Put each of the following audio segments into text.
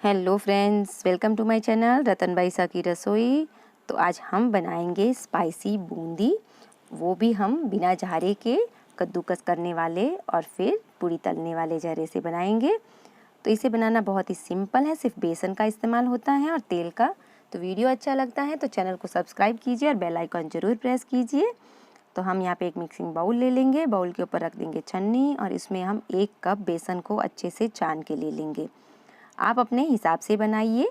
Hello friends, welcome to my channel Ratan Baisa की रसोई। तो आज हम बनाएंगे स्पाइसी बूंदी, वो भी हम बिना झारे के कद्दूकस करने वाले और फिर पूरी तलने वाले जहरे से बनाएंगे। तो इसे बनाना बहुत ही सिंपल है, सिर्फ बेसन का इस्तेमाल होता है और तेल का। तो वीडियो अच्छा लगता है तो चैनल को सब्सक्राइब कीजिए और बेल आइकन ज़रूर प्रेस कीजिए। तो हम यहाँ पे एक मिक्सिंग बाउल ले लेंगे, बाउल के ऊपर रख देंगे छन्नी और इसमें हम 1 कप बेसन को अच्छे से छान के ले लेंगे। आप अपने हिसाब से बनाइए।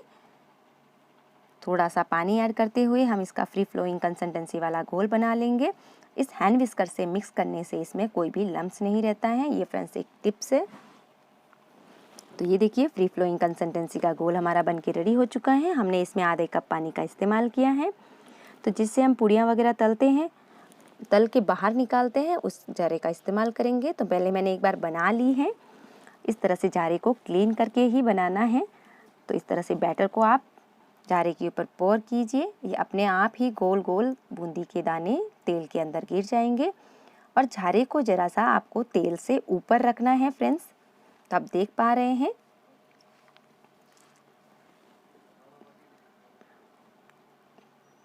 थोड़ा सा पानी ऐड करते हुए हम इसका फ्री फ्लोइंग कंसिस्टेंसी वाला घोल बना लेंगे। इस हैंड विस्कर से मिक्स करने से इसमें कोई भी लम्प्स नहीं रहता है। ये फ्रेंड्स एक टिप्स है। तो ये देखिए फ्री फ्लोइंग कंसिस्टेंसी का घोल हमारा बनके रेडी हो चुका है। हमने इसमें आधे कप पानी का इस्तेमाल किया है। तो जिससे हम पूड़ियाँ वगैरह तलते हैं, तल के बाहर निकालते हैं, उस जारे का इस्तेमाल करेंगे। तो पहले मैंने एक बार बना ली है। इस तरह से जारे को क्लीन करके ही बनाना है। तो इस तरह से बैटर को आप जारे के ऊपर पोर कीजिए। ये अपने आप ही गोल गोल बूंदी के दाने तेल के अंदर गिर जाएंगे। और जारे को जरा सा आपको तेल से ऊपर रखना है फ्रेंड्स। तो आप देख पा रहे हैं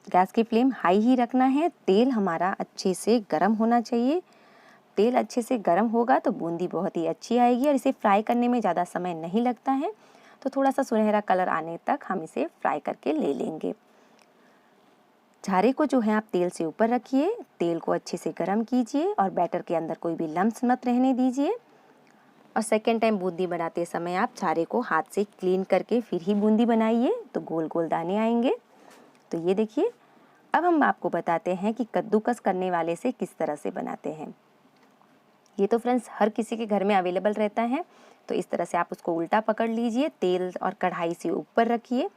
गैस की फ्लेम हाई ही रखना है। तेल हमारा अच्छे से गर्म होना चाहिए। तेल अच्छे से गर्म होगा तो बूंदी बहुत ही अच्छी आएगी और इसे फ्राई करने में ज़्यादा समय नहीं लगता है। तो थोड़ा सा सुनहरा कलर आने तक हम इसे फ्राई करके ले लेंगे। झारे को जो है आप तेल से ऊपर रखिए, तेल को अच्छे से गर्म कीजिए और बैटर के अंदर कोई भी लम्प्स मत रहने दीजिए। और सेकेंड टाइम बूंदी बनाते समय आप झारे को हाथ से क्लीन करके फिर ही बूंदी बनाइए, तो गोल गोल दाने आएंगे। तो ये देखिए, अब हम आपको बताते हैं कि कद्दूकस करने वाले से किस तरह से बनाते हैं। ये तो फ्रेंड्स हर किसी के घर में अवेलेबल रहता है। तो इस तरह से आप उसको उल्टा पकड़ लीजिए, तेल और कढ़ाई से ऊपर रखिए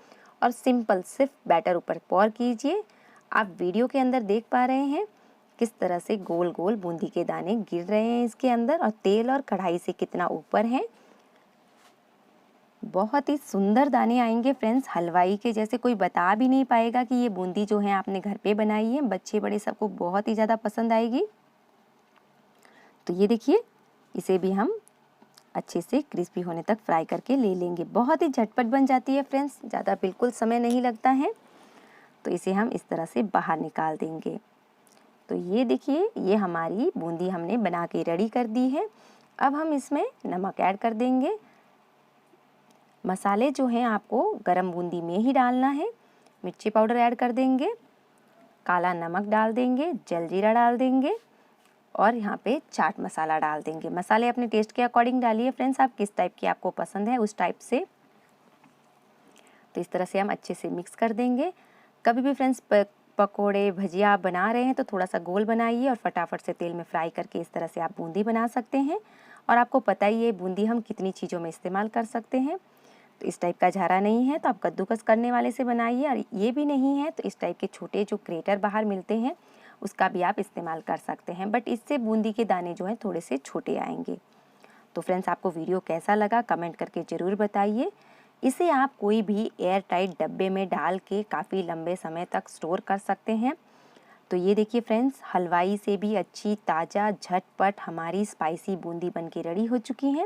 और सिंपल सिर्फ बैटर ऊपर पॉर कीजिए। आप वीडियो के अंदर देख पा रहे हैं किस तरह से गोल गोल बूंदी के दाने गिर रहे हैं इसके अंदर, और तेल और कढ़ाई से कितना ऊपर है। बहुत ही सुंदर दाने आएंगे फ्रेंड्स, हलवाई के जैसे। कोई बता भी नहीं पाएगा कि ये बूंदी जो है आपने घर पे बनाई है। बच्चे बड़े सबको बहुत ही ज़्यादा पसंद आएगी। तो ये देखिए, इसे भी हम अच्छे से क्रिस्पी होने तक फ्राई करके ले लेंगे। बहुत ही झटपट बन जाती है फ्रेंड्स, ज़्यादा बिल्कुल समय नहीं लगता है। तो इसे हम इस तरह से बाहर निकाल देंगे। तो ये देखिए, ये हमारी बूंदी हमने बना के रेडी कर दी है। अब हम इसमें नमक ऐड कर देंगे। मसाले जो हैं आपको गरम बूंदी में ही डालना है। मिर्ची पाउडर ऐड कर देंगे, काला नमक डाल देंगे, जलजीरा डाल देंगे और यहाँ पे चाट मसाला डाल देंगे। मसाले अपने टेस्ट के अकॉर्डिंग डालिए फ्रेंड्स, आप किस टाइप के आपको पसंद है उस टाइप से। तो इस तरह से हम अच्छे से मिक्स कर देंगे। कभी भी फ्रेंड्स पकोड़े भजिया आप बना रहे हैं तो थोड़ा सा गोल बनाइए और फटाफट से तेल में फ्राई करके इस तरह से आप बूंदी बना सकते हैं। और आपको पता ही है बूंदी हम कितनी चीज़ों में इस्तेमाल कर सकते हैं। तो इस टाइप का झारा नहीं है तो आप कद्दूकस करने वाले से बनाइए, और ये भी नहीं है तो इस टाइप के छोटे जो ग्रेटर बाहर मिलते हैं उसका भी आप इस्तेमाल कर सकते हैं। बट इससे बूंदी के दाने जो हैं थोड़े से छोटे आएंगे। तो फ्रेंड्स, आपको वीडियो कैसा लगा कमेंट करके ज़रूर बताइए। इसे आप कोई भी एयर टाइट डब्बे में डाल के काफ़ी लंबे समय तक स्टोर कर सकते हैं। तो ये देखिए फ्रेंड्स, हलवाई से भी अच्छी ताज़ा झटपट हमारी स्पाइसी बूंदी बन के रेडी हो चुकी है।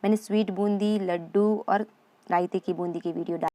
मैंने स्वीट बूंदी, लड्डू और रायते की बूंदी की वीडियो